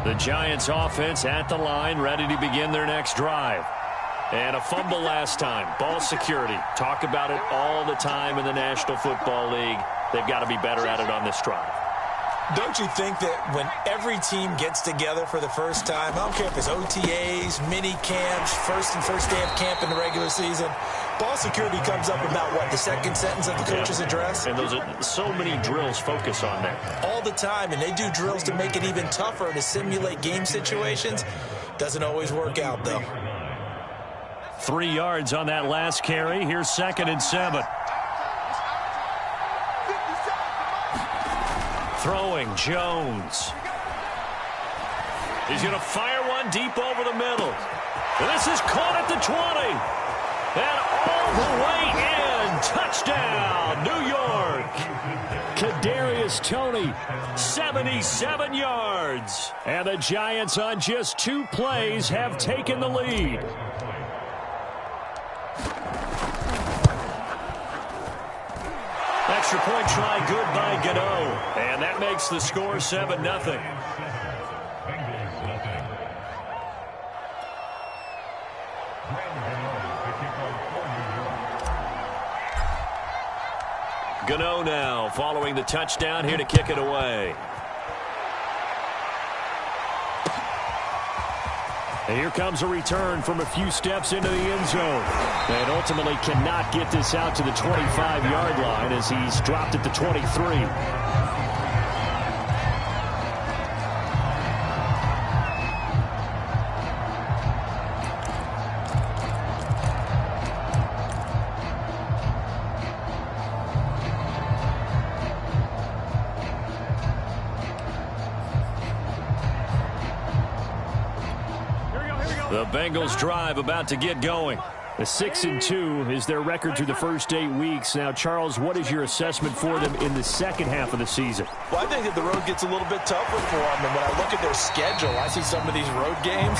The Giants offense at the line, ready to begin their next drive. And a fumble last time. Ball security. Talk about it all the time in the National Football League. They've got to be better at it on this drive. Don't you think that when every team gets together for the first time, I don't care if it's OTAs, mini camps, first day of camp in the regular season, ball security comes up about, what, the second sentence of the coach's address? And those are so many drills focus on that. All the time, and they do drills to make it even tougher to simulate game situations. Doesn't always work out, though. 3 yards on that last carry. Here's 2nd and 7. Throwing, Jones. He's going to fire one deep over the middle. And this is caught at the 20. And all the way in. Touchdown, New York. Kadarius Toney, 77 yards. And the Giants on just 2 plays have taken the lead. Extra point try good by Gano. And that makes the score 7-0. Gano now following the touchdown, here to kick it away. And here comes a return from a few steps into the end zone. And ultimately cannot get this out to the 25-yard line as he's dropped at the 23. The Bengals drive about to get going. A 6-2 is their record through the first 8 weeks. Now, Charles, what is your assessment for them in the second half of the season? Well, I think that the road gets a little bit tougher for them. And when I look at their schedule, I see some of these road games,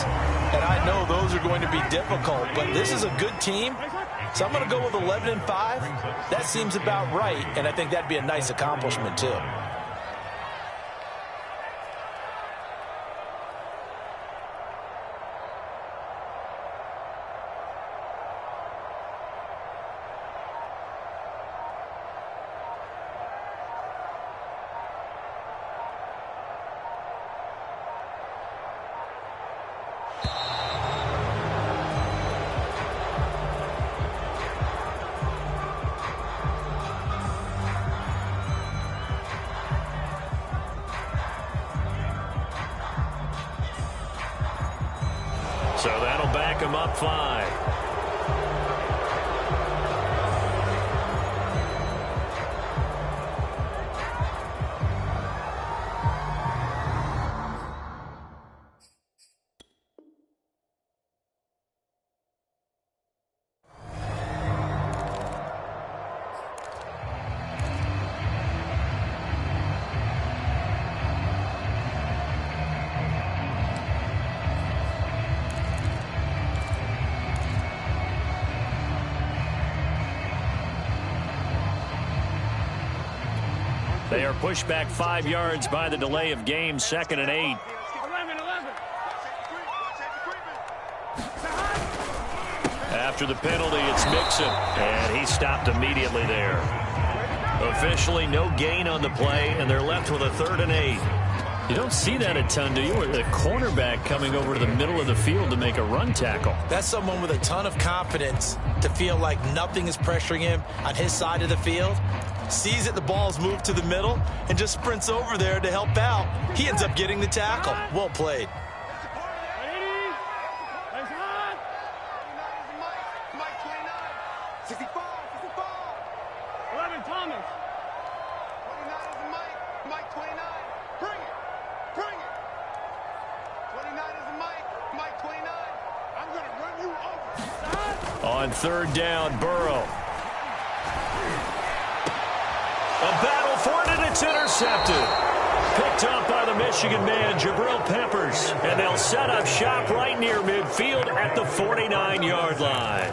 and I know those are going to be difficult. But this is a good team, so I'm going to go with 11-5. That seems about right, and I think that'd be a nice accomplishment, too. So that'll back him up 5. They are pushed back 5 yards by the delay of game, 2nd and 8. After the penalty, it's Mixon, and he stopped immediately there. Officially no gain on the play, and they're left with a 3rd and 8. You don't see that a ton, do you? With the cornerback coming over to the middle of the field to make a run tackle. That's someone with a ton of confidence to feel like nothing is pressuring him on his side of the field. Sees that the ball's moved to the middle and just sprints over there to help out. He ends up getting the tackle. Well played. On 3rd down, Burrow. A battle for it, and it's intercepted. Picked up by the Michigan man, Jabril Peppers. And they'll set up shop right near midfield at the 49-yard line.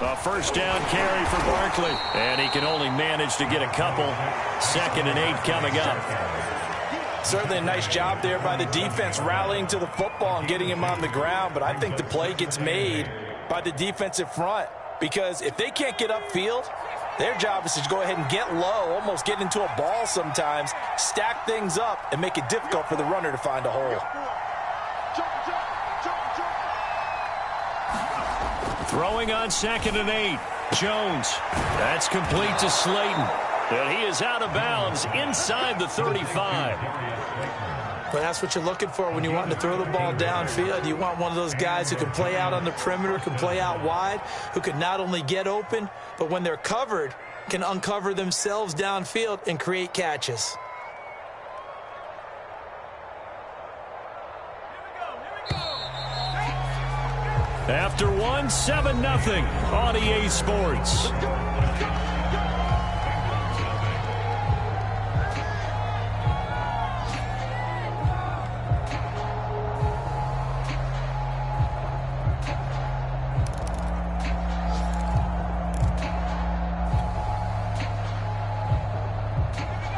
A first down carry for Barkley. And he can only manage to get a couple. 2nd and 8 coming up. Certainly a nice job there by the defense rallying to the football and getting him on the ground. But I think the play gets made by the defensive front. Because if they can't get upfield, their job is to go ahead and get low, almost get into a ball sometimes, stack things up, and make it difficult for the runner to find a hole. Throwing on 2nd and 8. Jones. That's complete to Slayton. And he is out of bounds inside the 35. But that's what you're looking for when you want to throw the ball downfield. You want one of those guys who can play out on the perimeter, can play out wide, who can not only get open, but when they're covered, can uncover themselves downfield and create catches. After one, 7-0 on EA Sports.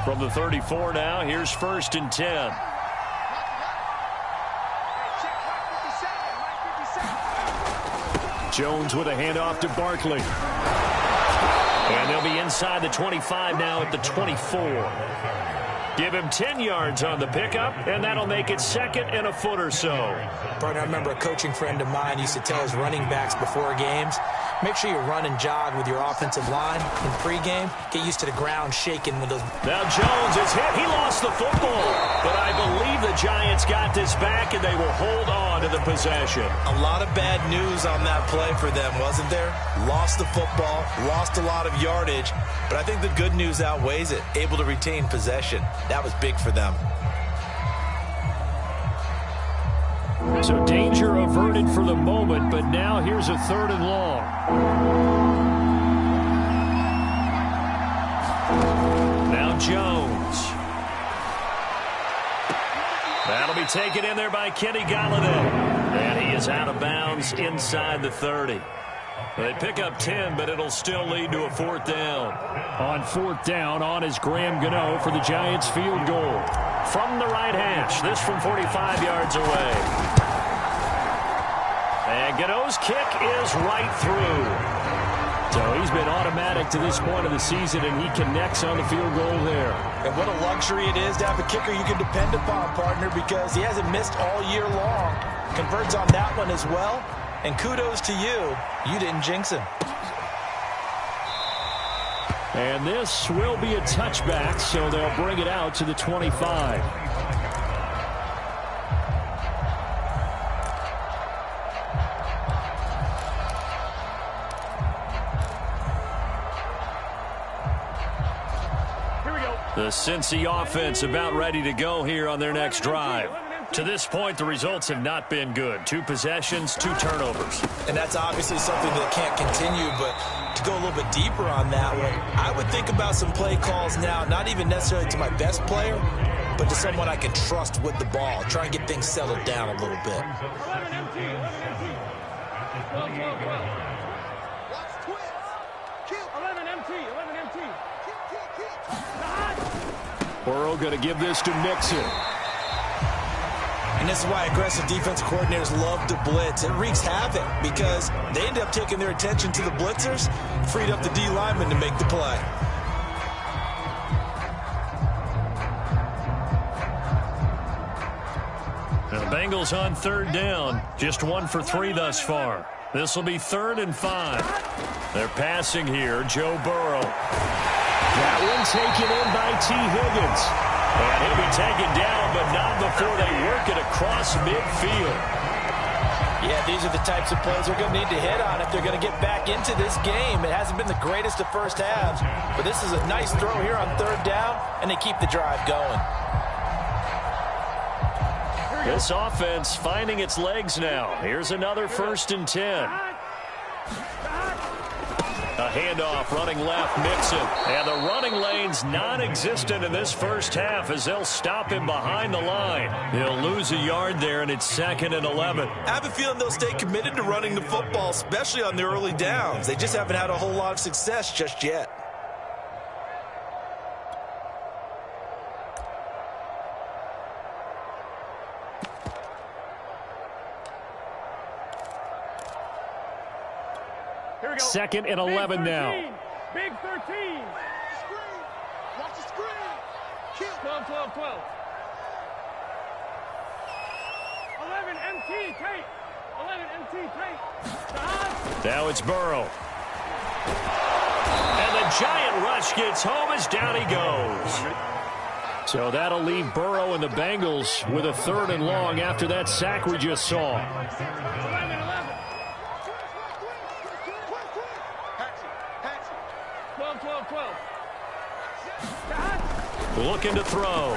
From the 34 now, here's 1st and 10. Jones with a handoff to Barkley. And they'll be inside the 25 now at the 24. Give him 10 yards on the pickup, and that'll make it 2nd and a foot or so. Partner, I remember a coaching friend of mine used to tell his running backs before games, make sure you run and jog with your offensive line in pregame. Get used to the ground shaking with those. Now Jones is hit. He lost the football. But I believe the Giants got this back, and they will hold on to the possession. A lot of bad news on that play for them, wasn't there? Lost the football, lost a lot of yardage. But I think the good news outweighs it. Able to retain possession. That was big for them. So danger averted for the moment, but now here's a 3rd and long. Now Jones. That'll be taken in there by Kenny Galladay. And he is out of bounds inside the 30. They pick up 10, but it'll still lead to a 4th down. On 4th down, on is Graham Gano for the Giants field goal. From the right hash, this from 45 yards away. And Gano's kick is right through. So he's been automatic to this point of the season, and he connects on the field goal there. And what a luxury it is to have a kicker you can depend upon, partner, because he hasn't missed all year long. Converts on that one as well. And kudos to you. You didn't jinx him. And this will be a touchback, so they'll bring it out to the 25. The Cincy offense about ready to go here on their next drive. To this point, the results have not been good. 2 possessions, 2 turnovers. And that's obviously something that can't continue, but to go a little bit deeper on that one, I would think about some play calls now, not even necessarily to my best player, but to someone I can trust with the ball. Try and get things settled down a little bit. Burrow going to give this to Mixon. And this is why aggressive defense coordinators love to blitz. It wreaks havoc because they end up taking their attention to the blitzers, freed up the D lineman to make the play. Now the Bengals on 3rd down. Just 1 for 3 thus far. This will be 3rd and 5. They're passing here. Joe Burrow. That one taken in by T. Higgins. And he'll be taken down, but not before they work it across midfield. Yeah, these are the types of plays they're going to need to hit on if they're going to get back into this game. It hasn't been the greatest of first halves, but this is a nice throw here on 3rd down, and they keep the drive going. This offense finding its legs now. Here's another 1st and 10. A handoff, running left, Mixon. And the running lane's non-existent in this first half as they'll stop him behind the line. He'll lose a yard there, and it's 2nd and 11. I have a feeling they'll stay committed to running the football, especially on the early downs. They just haven't had a whole lot of success just yet. Here we go. 2nd and 11 now. Big 13. Screen. Watch the screen. Kill. 12. 11 MT tape. 11 MT tape. Now it's Burrow. And the giant rush gets home as down he goes. So that'll leave Burrow and the Bengals with a 3rd and long after that sack we just saw. 12. Looking to throw.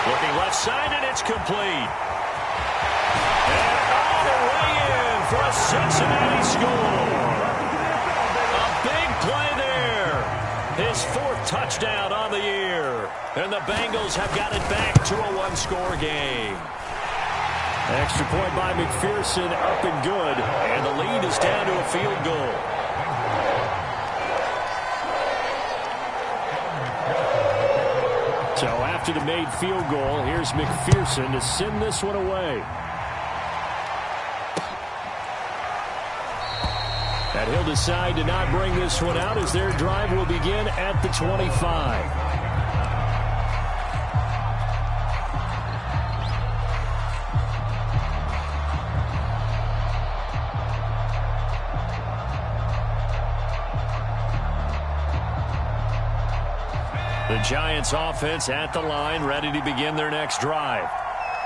Looking left side, and it's complete. And all the way in for a Cincinnati score. A big play there. His 4th touchdown on the year. And the Bengals have got it back to a 1-score game. Extra point by McPherson, up and good. And the lead is down to a field goal. So after the made field goal, here's McPherson to send this one away. And he'll decide to not bring this one out as their drive will begin at the 25. The Giants offense at the line, ready to begin their next drive.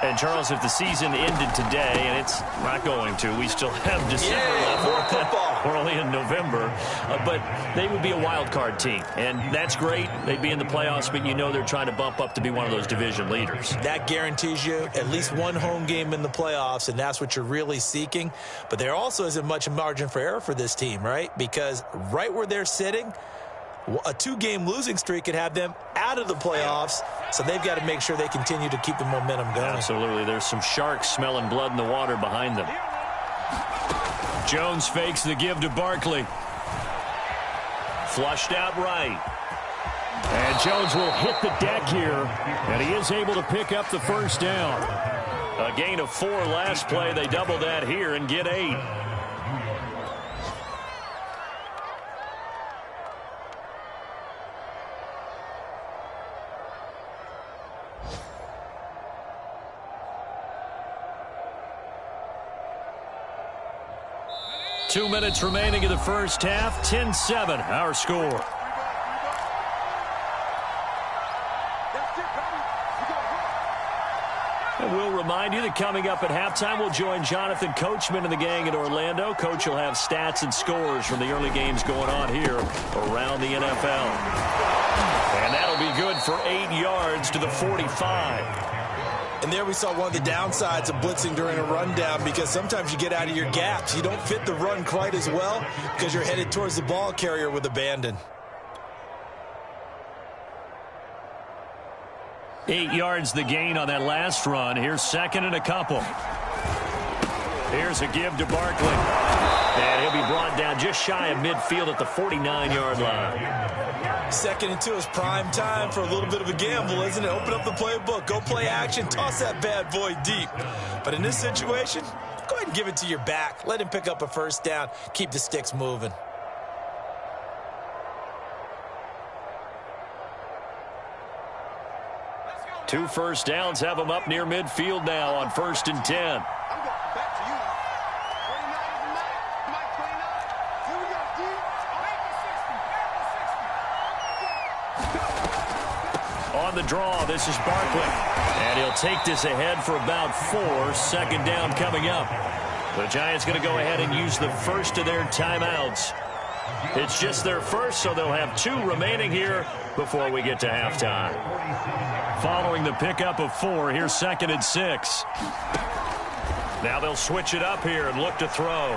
And, Charles, if the season ended today, and it's not going to, we still have December left. More football. We're only in November. But they would be a wild card team. And that's great. They'd be in the playoffs, but you know they're trying to bump up to be one of those division leaders. That guarantees you at least one home game in the playoffs, and that's what you're really seeking. But there also isn't much margin for error for this team, right? Because right where they're sitting, a 2-game losing streak could have them out of the playoffs, so they've got to make sure they continue to keep the momentum going. Absolutely. There's some sharks smelling blood in the water behind them. Jones fakes the give to Barkley. Flushed out right. And Jones will hit the deck here, and he is able to pick up the first down. A gain of 4 last play. They double that here and get 8. Two minutes remaining in the first half. 10-7, our score. And we'll remind you that coming up at halftime, we'll join Jonathan Coachman and the gang in Orlando. Coach will have stats and scores from the early games going on here around the NFL. And that'll be good for 8 yards to the 45. And there we saw one of the downsides of blitzing during a rundown, because sometimes you get out of your gaps. You don't fit the run quite as well because you're headed towards the ball carrier with abandon. 8 yards the gain on that last run. Here's 2nd and a couple. Here's a give to Barkley. And he'll be brought down just shy of midfield at the 49-yard line. 2nd and 2 is prime time for a little bit of a gamble, isn't it? Open up the playbook, go play action, toss that bad boy deep. But in this situation, go ahead and give it to your back. Let him pick up a first down. Keep the sticks moving. Two first downs have them up near midfield now on 1st and 10. On the draw, this is Barkley. And he'll take this ahead for about 4. 2nd down coming up. The Giants going to go ahead and use the first of their timeouts. It's just their first, so they'll have 2 remaining here before we get to halftime. Following the pickup of 4, here's 2nd and 6. Now they'll switch it up here and look to throw.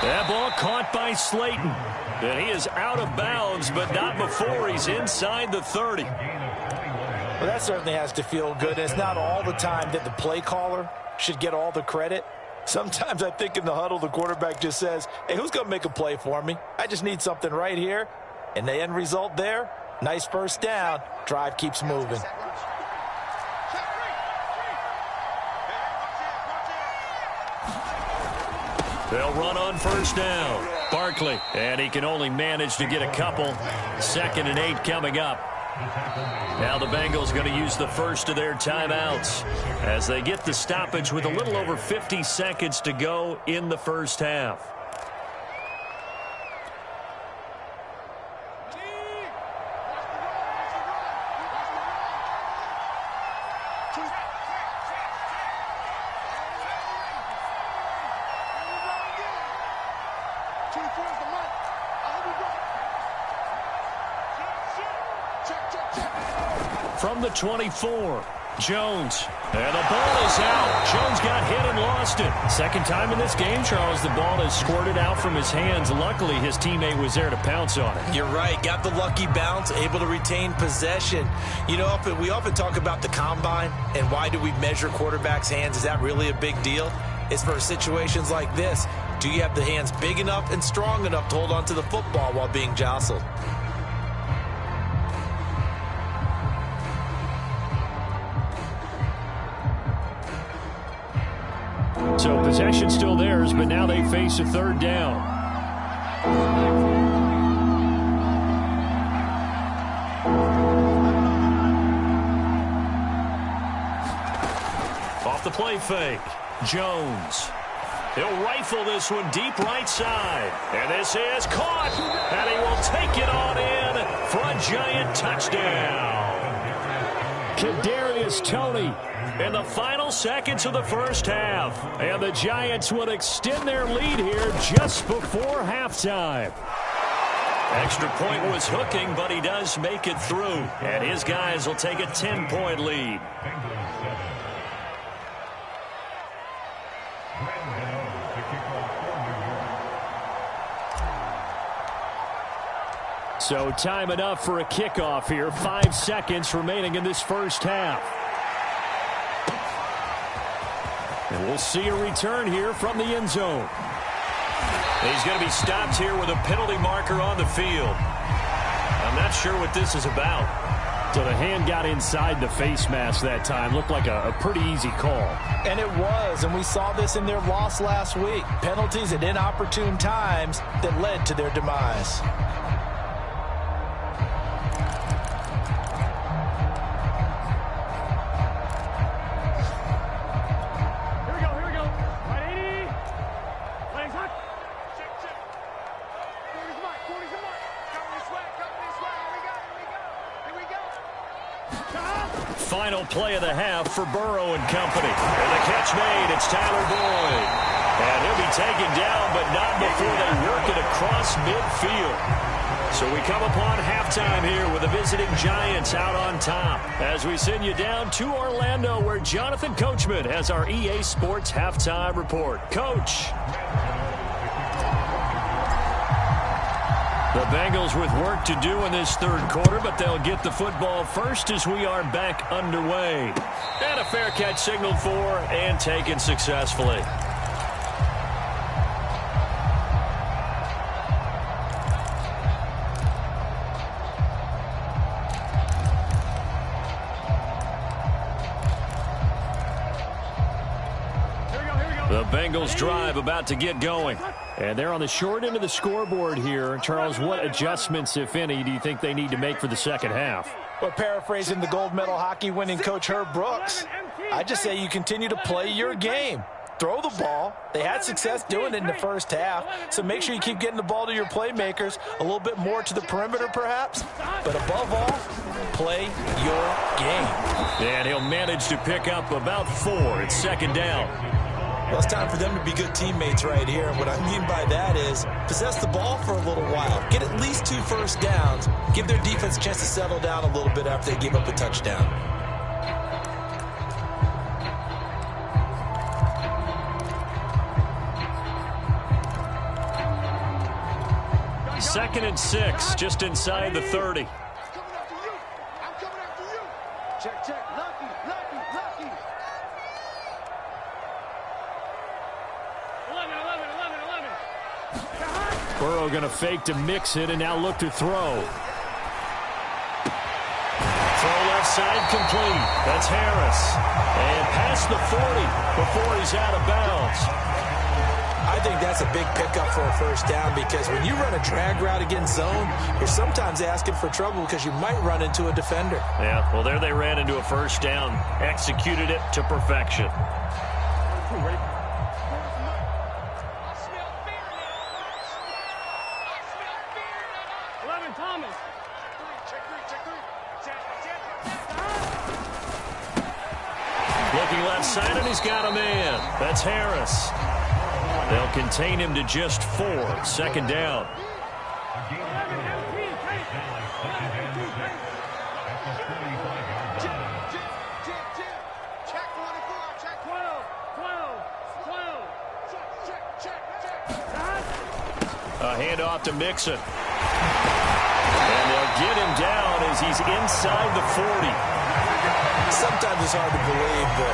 That ball caught by Slayton. And he is out of bounds, but not before he's inside the 30. Well, that certainly has to feel good. It's not all the time that the play caller should get all the credit. Sometimes I think in the huddle, the quarterback just says, hey, who's going to make a play for me? I just need something right here. And the end result there, nice first down. Drive keeps moving. They'll run on first down. Barkley, and he can only manage to get a couple. 2nd and 8 coming up. Now the Bengals going to use the first of their timeouts as they get the stoppage with a little over 50 seconds to go in the first half. From the 24, Jones. And the ball is out. Jones got hit and lost it. Second time in this game, Charles, the ball has squirted out from his hands. Luckily, his teammate was there to pounce on it. You're right. Got the lucky bounce, able to retain possession. You know, we often talk about the combine and why do we measure quarterbacks' hands. Is that really a big deal? It's for situations like this. Do you have the hands big enough and strong enough to hold on to the football while being jostled? So possession still theirs, but now they face a third down. Off the play fake, Jones. He'll rifle this one deep right side. And this is caught. And he will take it on in for a giant touchdown. Kadarius Toney in the final seconds of the first half. And the Giants will extend their lead here just before halftime. Extra point was hooking, but he does make it through. And his guys will take a 10-point lead. So time enough for a kickoff here. 5 seconds remaining in this first half. And we'll see a return here from the end zone. He's going to be stopped here with a penalty marker on the field. I'm not sure what this is about. So the hand got inside the face mask that time. Looked like a pretty easy call. And it was, and we saw this in their loss last week. Penalties at inopportune times that led to their demise. Final play of the half for Burrow and company. And the catch made. It's Tyler Boyd. And he'll be taken down, but not before they work it across midfield. So we come upon halftime here with the visiting Giants out on top. As we send you down to Orlando, where Jonathan Coachman has our EA Sports halftime report. Coach. The Bengals with work to do in this third quarter, but they'll get the football first as we are back underway. And a fair catch signaled for and taken successfully. The Bengals drive about to get going. And they're on the short end of the scoreboard here. Charles, what adjustments, if any, do you think they need to make for the second half? Well, paraphrasing the gold medal hockey winning coach Herb Brooks, I just say you continue to play your game. Throw the ball. They had success doing it in the first half, so make sure you keep getting the ball to your playmakers, a little bit more to the perimeter perhaps, but above all, play your game. And he'll manage to pick up about 4. It's second down. Well, it's time for them to be good teammates right here. And what I mean by that is possess the ball for a little while. Get at least 2 first downs. Give their defense a chance to settle down a little bit after they give up a touchdown. 2nd and 6, just inside the 30. I'm coming after you. Check, check. Lucky, lucky, lucky. 11, 11, 11, 11. Burrow going to fake to mix it and now look to throw. Throw left side complete. That's Harris. And past the 40 before he's out of bounds. I think that's a big pickup for a first down because when you run a drag route against zone, you're sometimes asking for trouble because you might run into a defender. Yeah, well, there they ran into a first down. Executed it to perfection. Ready? 11, Thomas. Check three. Looking left side, and he's got a man. That's Harris. They'll contain him to just 4. 2nd down. A handoff to Mixon. And they'll get him down as he's inside the 40. Sometimes it's hard to believe, but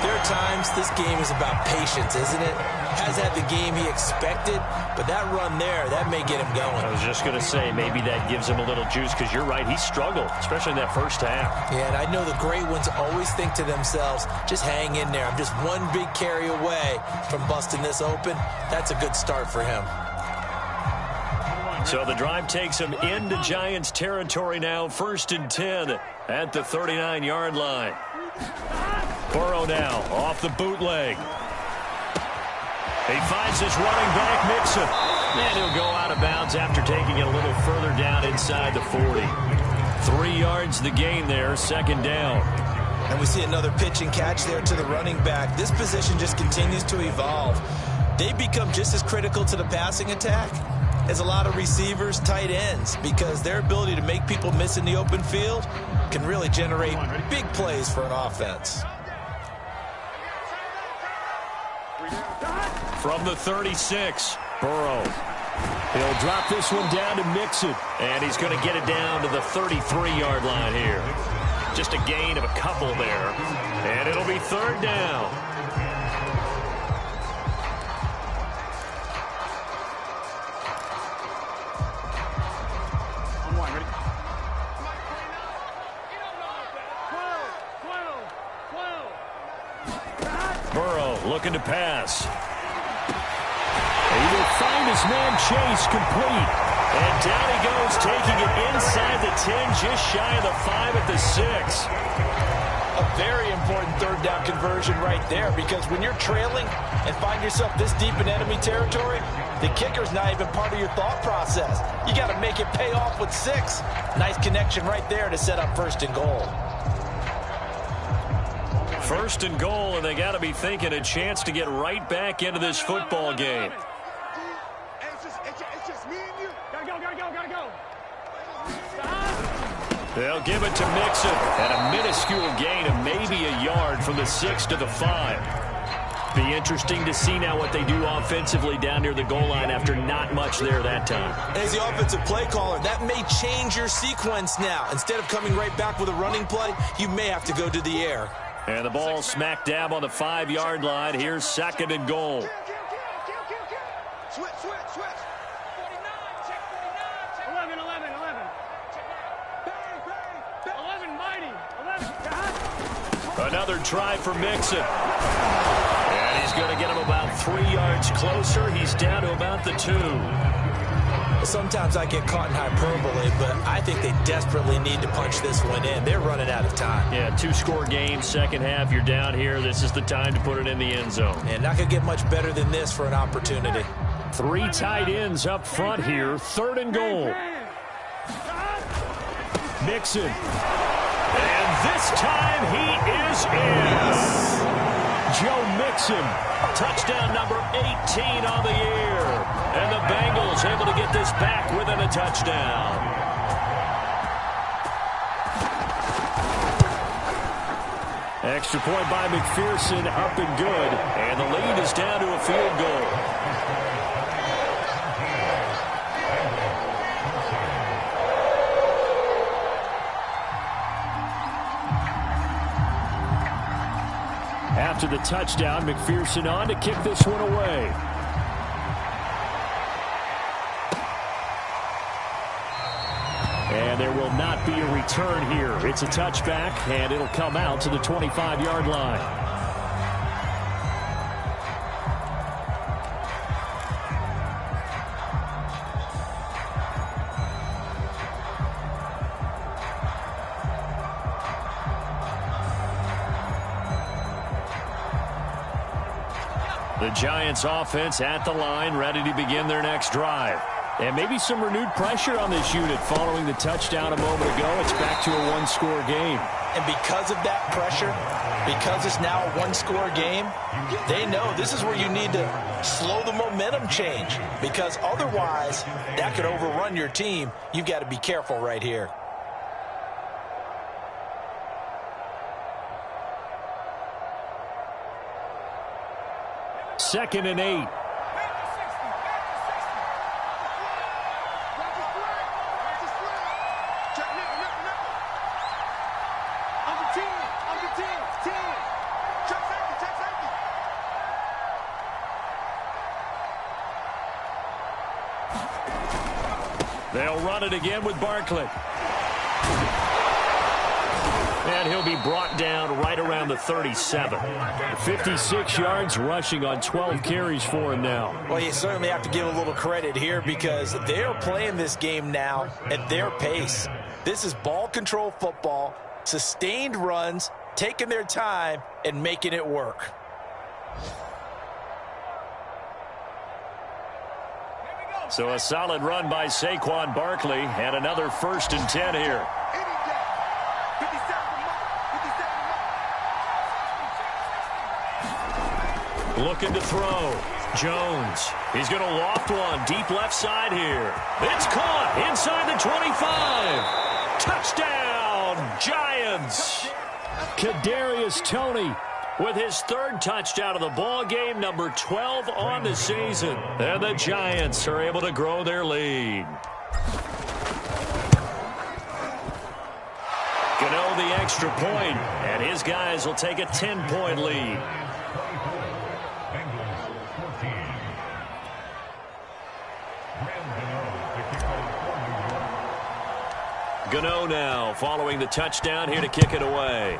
there are times this game is about patience, isn't it? Has had the game he expected, but that run there, that may get him going. I was just going to say, maybe that gives him a little juice, because you're right, he struggled, especially in that first half. Yeah, and I know the great ones always think to themselves, just hang in there. I'm just one big carry away from busting this open. That's a good start for him. So the drive takes him into Giants territory now, 1st and 10 at the 39-yard line. Burrow now off the bootleg. He finds his running back, Mixon. And he'll go out of bounds after taking it a little further down inside the 40. 3 yards the gain there, 2nd down. And we see another pitch and catch there to the running back. This position just continues to evolve. They become just as critical to the passing attack as a lot of receivers, tight ends, because their ability to make people miss in the open field can really generate big plays for an offense. From the 36, Burrow. He'll drop this one down to Mixon, and he's going to get it down to the 33-yard line here. Just a gain of a couple there, and it'll be 3rd down. Burrow looking to pass. He will find his man Chase complete. And down he goes, taking it inside the 10, just shy of the 5 at the 6. A very important 3rd down conversion right there, because when you're trailing and find yourself this deep in enemy territory, the kicker's not even part of your thought process. You got to make it pay off with 6. Nice connection right there to set up 1st and goal. 1st and goal, and they got to be thinking a chance to get right back into this football game. It's just me and you. Gotta go. They'll give it to Mixon, and a minuscule gain of maybe a yard from the 6 to the 5. Be interesting to see now what they do offensively down near the goal line after not much there that time. As the offensive play caller, that may change your sequence now. Instead of coming right back with a running play, you may have to go to the air. And the ball smack dab on the 5-yard line. Here's 2nd and goal. Switch. 49, check 49. 11. 11, mighty. 11. Another try for Mixon. And he's going to get him about 3 yards closer. He's down to about the 2. Sometimes I get caught in hyperbole, but I think they desperately need to punch this one in. They're running out of time. Yeah, 2-score game, 2nd half. You're down here. This is the time to put it in the end zone. And not going to get much better than this for an opportunity. 3 tight ends up front here. 3rd and goal. Mixon. And this time he is in. Joe Mixon. Touchdown number 18 on the year. And the Bengals able to get this back within a touchdown. Extra point by McPherson, up and good. And the lead is down to a field goal. after the touchdown. McPherson on to kick this one away. And there will not be a return here. It's a touchback, and it'll come out to the 25-yard line. The Giants offense at the line, ready to begin their next drive. And maybe some renewed pressure on this unit following the touchdown a moment ago. It's back to a one-score game. And because of that pressure, because it's now a one-score game, they know this is where you need to slow the momentum change. Because otherwise, that could overrun your team. You've got to be careful right here. Second and 8. They'll run it again with Barkley. And he'll be brought down right around the 37. 56 yards rushing on 12 carries for him now. Well, you certainly have to give a little credit here because they're playing this game now at their pace. This is ball control football, sustained runs, taking their time, and making it work. So a solid run by Saquon Barkley and another 1st and 10 here. Looking to throw. Jones. He's going to loft one deep left side here. It's caught inside the 25. Touchdown, Giants. Kadarius Toney with his 3rd touchdown of the ball game, number 12 on the season. And the Giants are able to grow their lead. Gano the extra point, and his guys will take a 10-point lead. Gano now following the touchdown here to kick it away.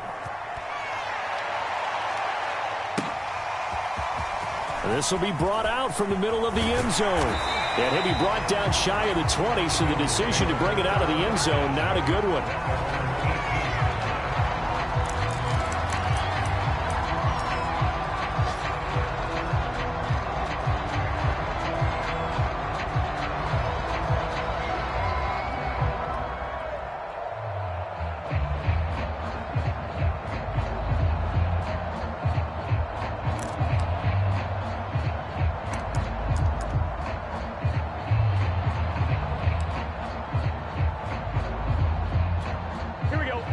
This will be brought out from the middle of the end zone. And he'll be brought down shy of the 20, so the decision to bring it out of the end zone, not a good one.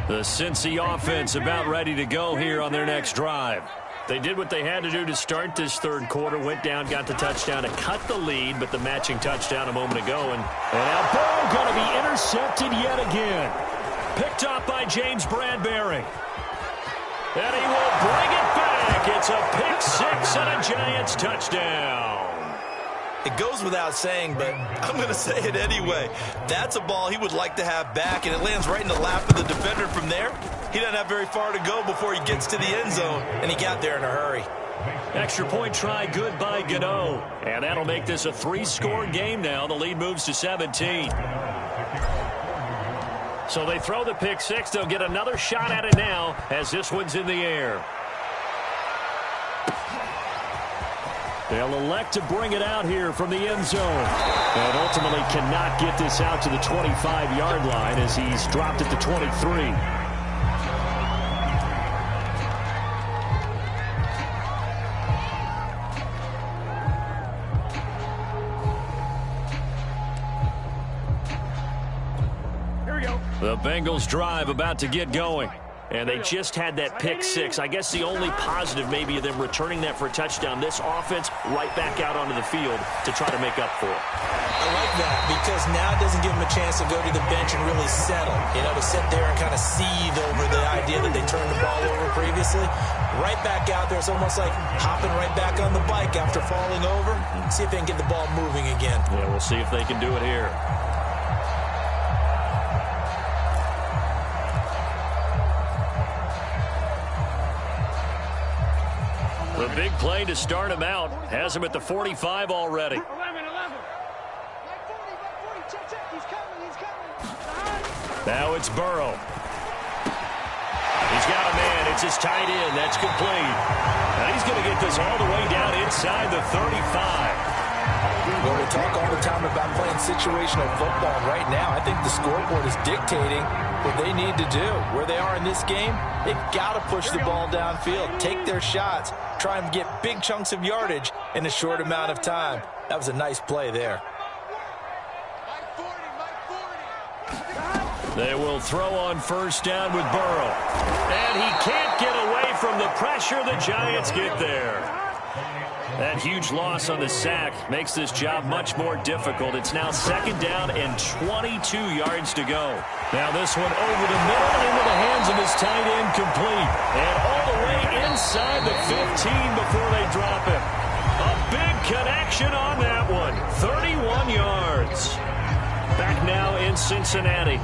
The Cincy offense about ready to go here on their next drive. They did what they had to do to start this 3rd quarter, went down, got the touchdown to cut the lead, but the matching touchdown a moment ago. And now ball going to be intercepted yet again. Picked up by James Bradbury. And he will bring it back. It's a pick 6 and a Giants touchdown. It goes without saying, but I'm going to say it anyway. That's a ball he would like to have back, and it lands right in the lap of the defender from there. He doesn't have very far to go before he gets to the end zone, and he got there in a hurry. Extra point try good by Gano. And that'll make this a 3-score game now. The lead moves to 17. So they throw the pick 6. They'll get another shot at it now as this one's in the air. They'll elect to bring it out here from the end zone. And ultimately cannot get this out to the 25-yard line as he's dropped at the 23. The Bengals drive about to get going. And they just had that pick six. I guess the only positive maybe of them returning that for a touchdown. This offense right back out onto the field to try to make up for it. I like that because now it doesn't give them a chance to go to the bench and really settle. You know, to sit there and kind of seethe over the idea that they turned the ball over previously. Right back out there. It's almost like hopping right back on the bike after falling over. See if they can get the ball moving again. Yeah, we'll see if they can do it here. The big play to start him out has him at the 45 already. 11. Check. He's coming. Now it's Burrow. He's got a man. It's his tight end. That's complete. And he's going to get this all the way down inside the 35. Well, we talk all the time about playing situational football. Right now, I think the scoreboard is dictating what they need to do. Where they are in this game, they've got to push the ball downfield, take their shots, try and get big chunks of yardage in a short amount of time. That was a nice play there. They will throw on first down with Burrow. And he can't get away from the pressure. The Giants get there. That huge loss on the sack makes this job much more difficult. It's now second down and 22 yards to go. Now this one over the middle into the hands of his tight end, complete. And all the way inside the 15 before they drop him. A big connection on that one. 31 yards. Back now in Cincinnati.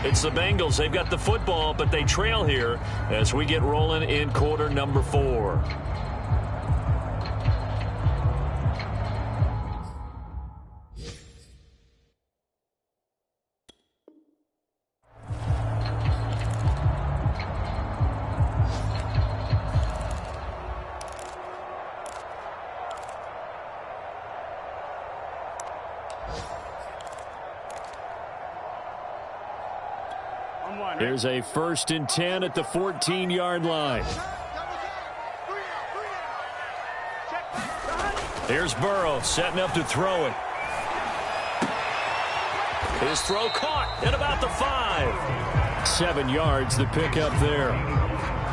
It's the Bengals. They've got the football, but they trail here as we get rolling in quarter number 4. Here's a 1st and 10 at the 14-yard line. Here's Burrow setting up to throw it. His throw caught at about the 5. 7 yards, the pickup there.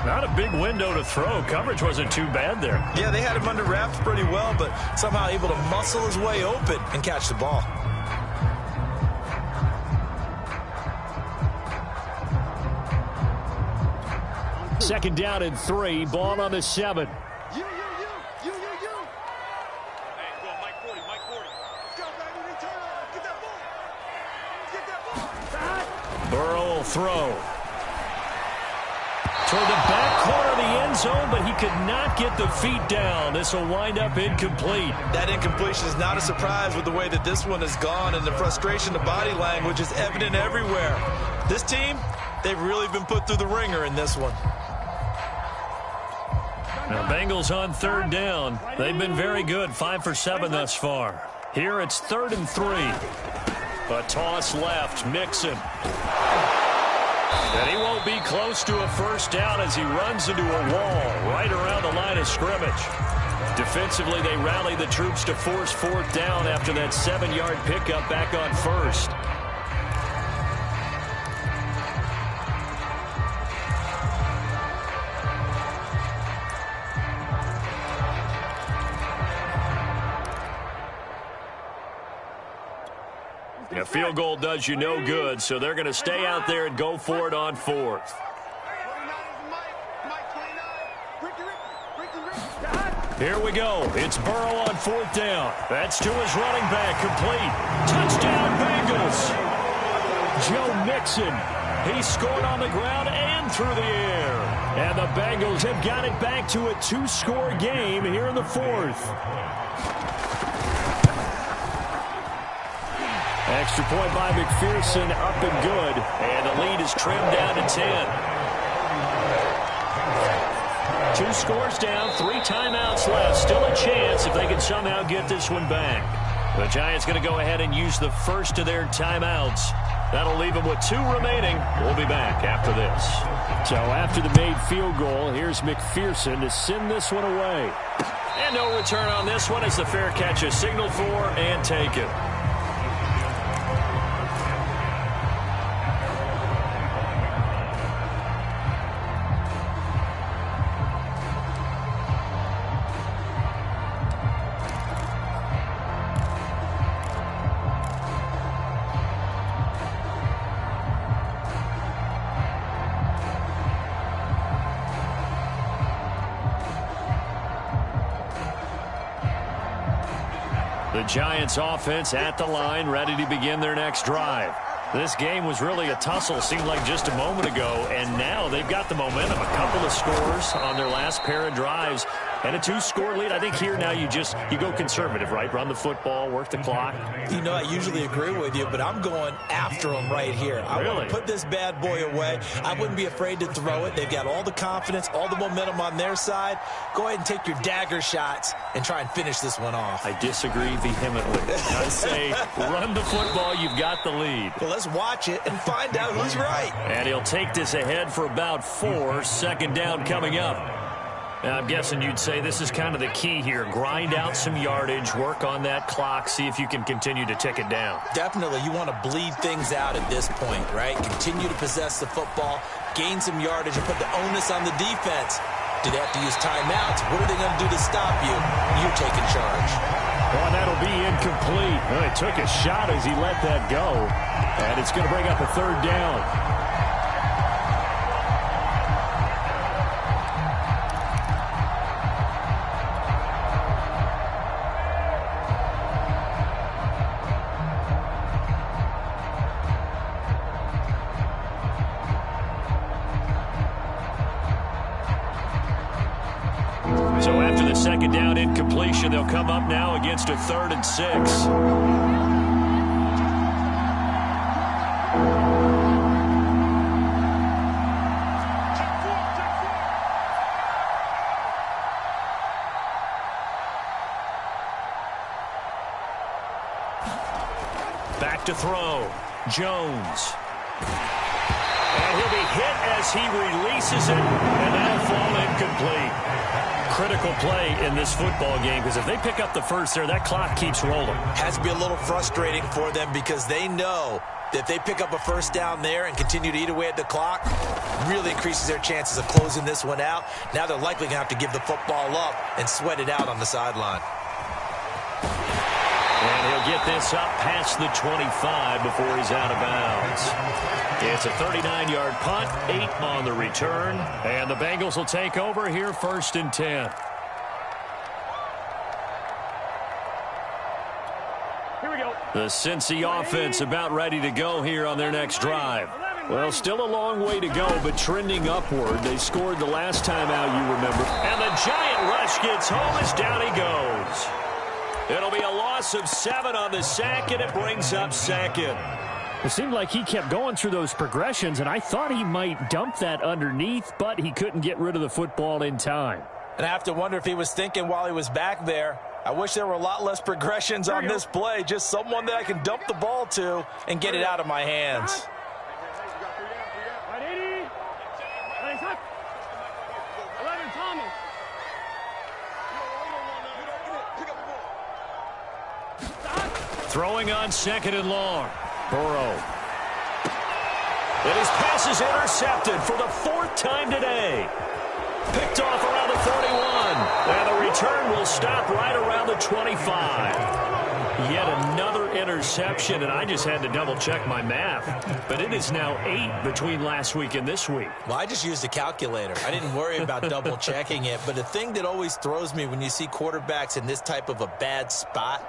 Not a big window to throw. Coverage wasn't too bad there. Yeah, they had him under wraps pretty well, but somehow able to muscle his way open and catch the ball. Second down and 3. Ball on the 7. You. Hey, go, Mike 40. Let's go, baby. Return. Get that ball. Burrow will throw. Toward the back corner of the end zone, but he could not get the feet down. This will wind up incomplete. That incompletion is not a surprise with the way that this one has gone, and the frustration, the body language is evident everywhere. This team, they've really been put through the ringer in this one. Now, Bengals on 3rd down. They've been very good, 5 for 7 thus far. Here it's 3rd and 3. A toss left, Mixon. And he won't be close to a first down as he runs into a wall right around the line of scrimmage. Defensively, they rally the troops to force 4th down after that 7-yard pickup back on 1st. A field goal does you no good, so they're going to stay out there and go for it on 4th. Here we go. It's Burrow on 4th down. That's to his running back, complete. Touchdown, Bengals. Joe Mixon. He scored on the ground and through the air. And the Bengals have got it back to a 2-score game here in the 4th. Extra point by McPherson, up and good. And the lead is trimmed down to 10. 2 scores down, 3 timeouts left. Still a chance if they can somehow get this one back. The Giants going to go ahead and use the first of their timeouts. That'll leave them with 2 remaining. We'll be back after this. So after the made field goal, here's McPherson to send this one away. And no return on this one as the fair catch is signaled for and taken. The Giants offense at the line, ready to begin their next drive. This game was really a tussle, seemed like just a moment ago, and now they've got the momentum. A couple of scores on their last pair of drives, and a 2-score lead. I think here now you go conservative, right? Run the football, work the clock. You know, I usually agree with you, but I'm going after them right here. I want to put this bad boy away. I wouldn't be afraid to throw it. They've got all the confidence, all the momentum on their side. Go ahead and take your dagger shots and try and finish this one off. I disagree vehemently. I say run the football. You've got the lead. Well, let's watch it and find out who's right. And he'll take this ahead for about 4. Second down coming up. Now, I'm guessing you'd say this is kind of the key here. Grind out some yardage, work on that clock, see if you can continue to tick it down. Definitely. You want to bleed things out at this point, right? Continue to possess the football, gain some yardage, and put the onus on the defense. Do they have to use timeouts? What are they going to do to stop you? You're taking charge. Well, that'll be incomplete. Well, he took a shot as he let that go, and it's going to bring up a 3rd down. So after the second down incompletion, they'll come up now against a 3rd and 6. Back to throw. Jones. And he'll be hit as he releases it, and that'll fall incomplete. Critical play in this football game, because if they pick up the first there, that clock keeps rolling. Has to be a little frustrating for them because they know that if they pick up a first down there and continue to eat away at the clock, really increases their chances of closing this one out. Now they're likely going to have to give the football up and sweat it out on the sideline. And he'll get this up past the 25 before he's out of bounds. It's a 39-yard punt, 8 on the return, and the Bengals will take over here 1st and 10. Here we go. The Cincy offense about ready to go here on their next drive. Well, still a long way to go, but trending upward. They scored the last time out, you remember. And the Giant rush gets home as down he goes. It'll be a loss of 7 on the sack, and it brings up 2nd. It seemed like he kept going through those progressions, and I thought he might dump that underneath, but he couldn't get rid of the football in time. And I have to wonder if he was thinking while he was back there, I wish there were a lot less progressions on this play, just someone that I can dump the ball to and get it out of my hands. Throwing on 2nd and long. Burrow. And his pass is intercepted for the 4th time today. Picked off around the 41. And the return will stop right around the 25. Yet another interception, and I just had to double-check my math. But it is now 8 between last week and this week. Well, I just used a calculator. I didn't worry about double-checking it. But the thing that always throws me when you see quarterbacks in this type of a bad spot,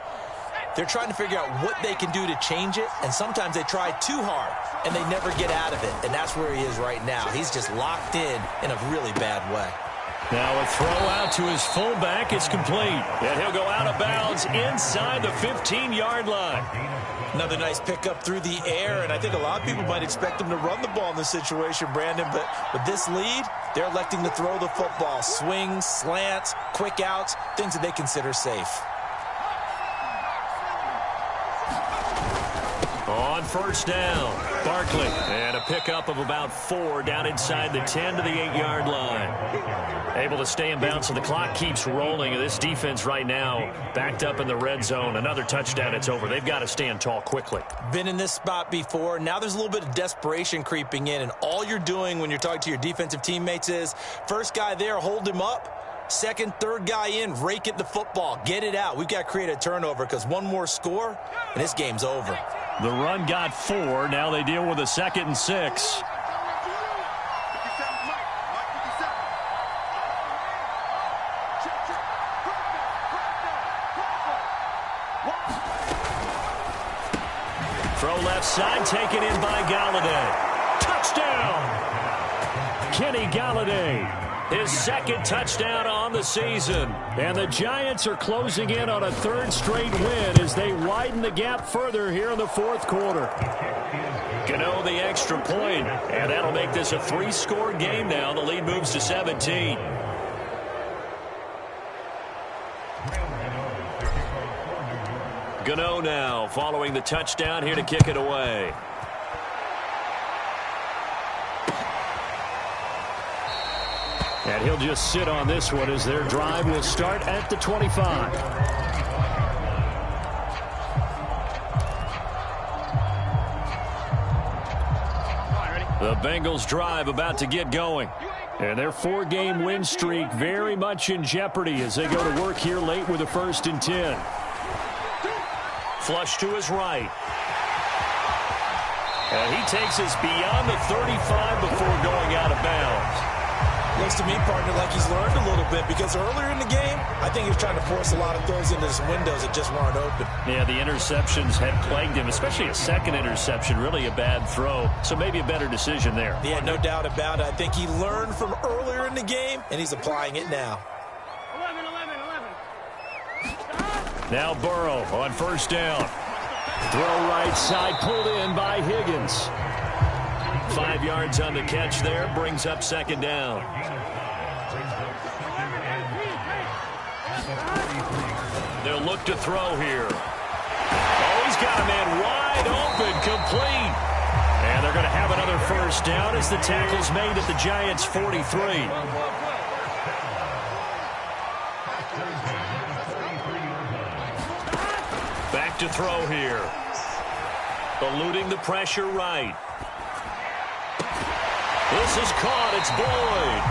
they're trying to figure out what they can do to change it, and sometimes they try too hard, and they never get out of it, and that's where he is right now. He's just locked in a really bad way. Now a throw out to his fullback is complete, and he'll go out of bounds inside the 15-yard line. Another nice pickup through the air, and I think a lot of people might expect him to run the ball in this situation, Brandon, but with this lead, they're electing to throw the football. Swings, slants, quick outs, things that they consider safe. On 1st down, Barkley, and a pickup of about 4 down inside the 10 to the 8-yard line. Able to stay in bounds, so the clock keeps rolling. And this defense right now backed up in the red zone. Another touchdown, it's over. They've got to stand tall quickly. Been in this spot before. Now there's a little bit of desperation creeping in, and all you're doing when you're talking to your defensive teammates is, first guy there, hold him up. Second, third guy in, rake at the football. Get it out. We've got to create a turnover because one more score, and this game's over. The run got 4. Now they deal with a 2nd and 6. Watch Throw left side, taken in by Galladay. Touchdown! Kenny Galladay. His second touchdown on the season. And the Giants are closing in on a third straight win as they widen the gap further here in the fourth quarter. Gano the extra point, and that'll make this a 3-score game now. The lead moves to 17. Gano now following the touchdown here to kick it away. And he'll just sit on this one as their drive will start at the 25. The Bengals drive about to get going. And their 4-game win streak very much in jeopardy as they go to work here late with a 1st and 10. Flush to his right. And he takes us beyond the 35 before going out of bounds. Looks to me, partner, like he's learned a little bit because earlier in the game, I think he was trying to force a lot of throws into some windows that just weren't open. Yeah, the interceptions had plagued him, especially a second interception, really a bad throw. So maybe a better decision there. Yeah, no doubt about it. I think he learned from earlier in the game, and he's applying it now. 11. Now Burrow on 1st down. Throw right side, pulled in by Higgins. 5 yards on the catch there, brings up 2nd down. They'll look to throw here. Oh, he's got a man wide open, complete. And they're going to have another 1st down as the tackle's made at the Giants' 43. Back to throw here. Eluding the pressure right. This is caught. It's Boyd.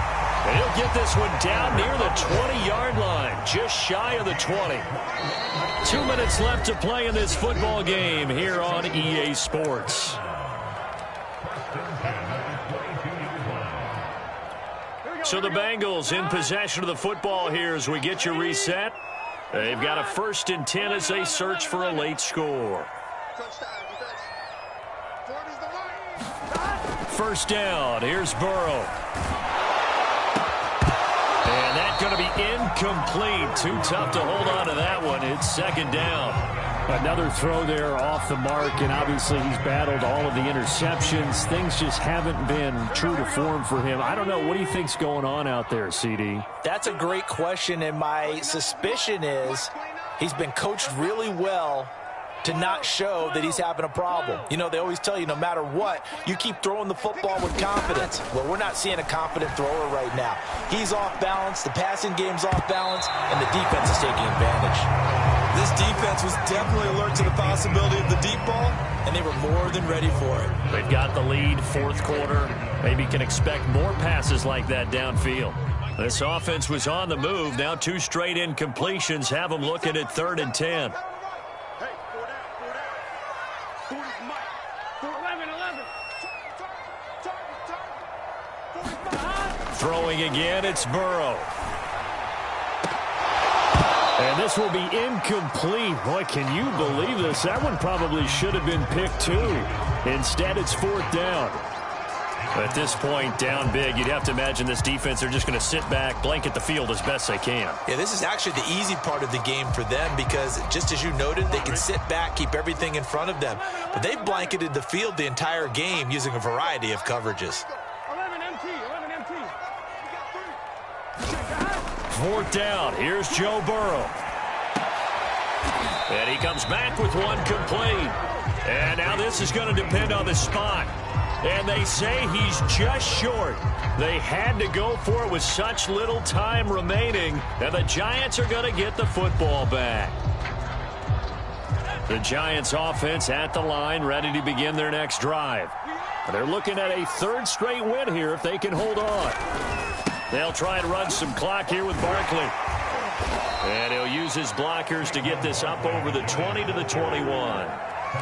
And he'll get this one down near the 20-yard line, just shy of the 20. 2 minutes left to play in this football game here on EA Sports. So the Bengals in possession of the football here as we get you reset. They've got a 1st and 10 as they search for a late score. 1st down. Here's Burrow. And that's going to be incomplete. Too tough to hold on to that one. It's 2nd down. Another throw there off the mark, and obviously he's battled all of the interceptions. Things just haven't been true to form for him. I don't know. What do you think's going on out there, CD? That's a great question, and my suspicion is he's been coached really well to not show that he's having a problem. You know, they always tell you no matter what, you keep throwing the football with confidence. Well, we're not seeing a confident thrower right now. He's off balance, the passing game's off balance, and the defense is taking advantage. This defense was definitely alert to the possibility of the deep ball, and they were more than ready for it. They've got the lead, 4th quarter. Maybe can expect more passes like that downfield. This offense was on the move. Now 2 straight incompletions have them looking at 3rd and 10. Throwing again, it's Burrow. And this will be incomplete. Boy, can you believe this? That one probably should have been picked too. Instead, it's 4th down. At this point, down big, you'd have to imagine this defense are just going to sit back, blanket the field as best they can. Yeah, this is actually the easy part of the game for them because, just as you noted, they can sit back, keep everything in front of them. But they've blanketed the field the entire game using a variety of coverages. 11 MT. 4th down. Here's Joe Burrow. And he comes back with one complete. And now this is going to depend on the spot. And they say he's just short. They had to go for it with such little time remaining. And the Giants are going to get the football back. The Giants offense at the line, ready to begin their next drive. They're looking at a 3rd straight win here if they can hold on. They'll try and run some clock here with Barkley. And he'll use his blockers to get this up over the 20 to the 21.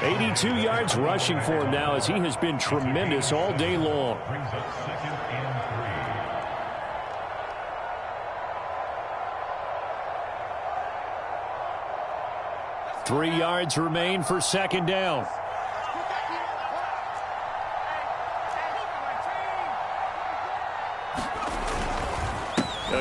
82 yards rushing for him now as he has been tremendous all day long. "3 yards remain for 2nd down.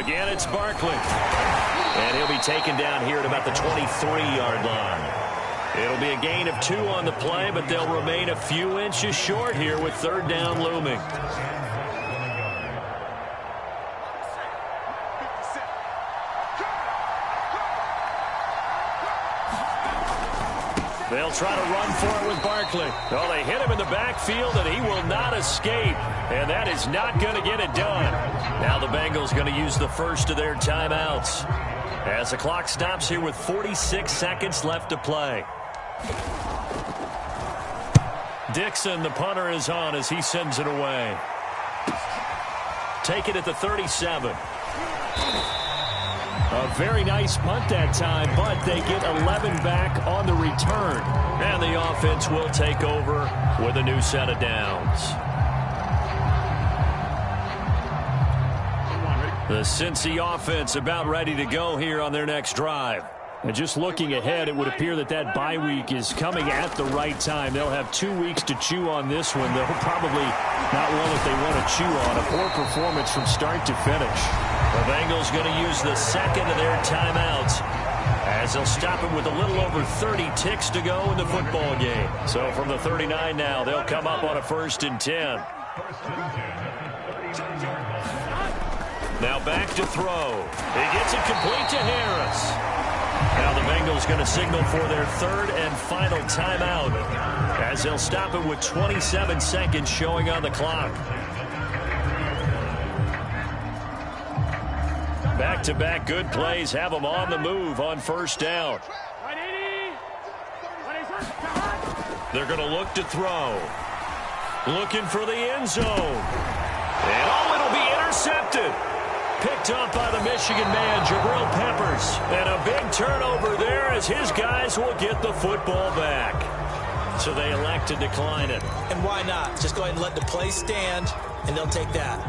Again, it's Barkley. And he'll be taken down here at about the 23-yard line. It'll be a gain of 2 on the play, but they'll remain a few inches short here with third down looming. They'll try to run for it with Barkley. Well, they hit him in the backfield, and he will not escape. And that is not going to get it done. Now the Bengals going to use the first of their timeouts as the clock stops here with 46 seconds left to play. Dixon, the punter, is on as he sends it away. Take it at the 37. A very nice punt that time, but they get 11 back on the return. And the offense will take over with a new set of downs. The Cincy offense about ready to go here on their next drive. And just looking ahead, it would appear that that bye week is coming at the right time. They'll have 2 weeks to chew on this one. They'll probably not one that they want to chew on. A poor performance from start to finish. The Bengals going to use the second of their timeouts as they'll stop it with a little over 30 ticks to go in the football game. So from the 39 now, they'll come up on a 1st and 10. Now back to throw. He gets it complete to Harris. Now the Bengals going to signal for their third and final timeout as they'll stop it with 27 seconds showing on the clock. Back-to-back good plays have them on the move on first down. They're going to look to throw. Looking for the end zone. And oh, it'll be intercepted. Picked up by the Michigan man, Jabril Peppers. And a big turnover there as his guys will get the football back. So they elect to decline it. And why not? Just go ahead and let the play stand, and they'll take that.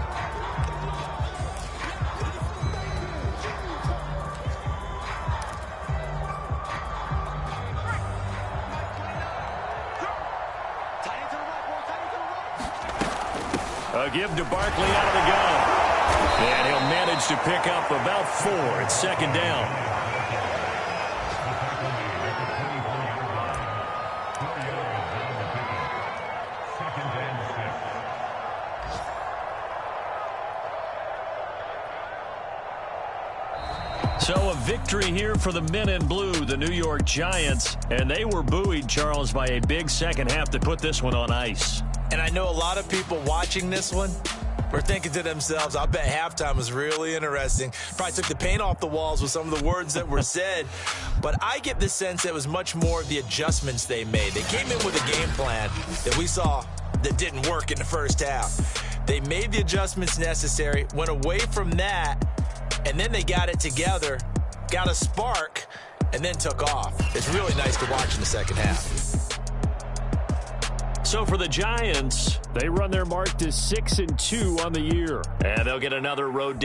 A give to Barkley out of the gun. And he'll manage to pick up about 4 at second down. So a victory here for the men in blue, the New York Giants. And they were buoyed, Charles, by a big second half to put this one on ice. And I know a lot of people watching this one were thinking to themselves, I bet halftime was really interesting. Probably took the paint off the walls with some of the words that were said. But I get the sense that it was much more of the adjustments they made. They came in with a game plan that we saw that didn't work in the first half. They made the adjustments necessary, went away from that, and then they got it together, got a spark, and then took off. It's really nice to watch in the second half. So for the Giants, They run their mark to 6-2 on the year. and they'll get another road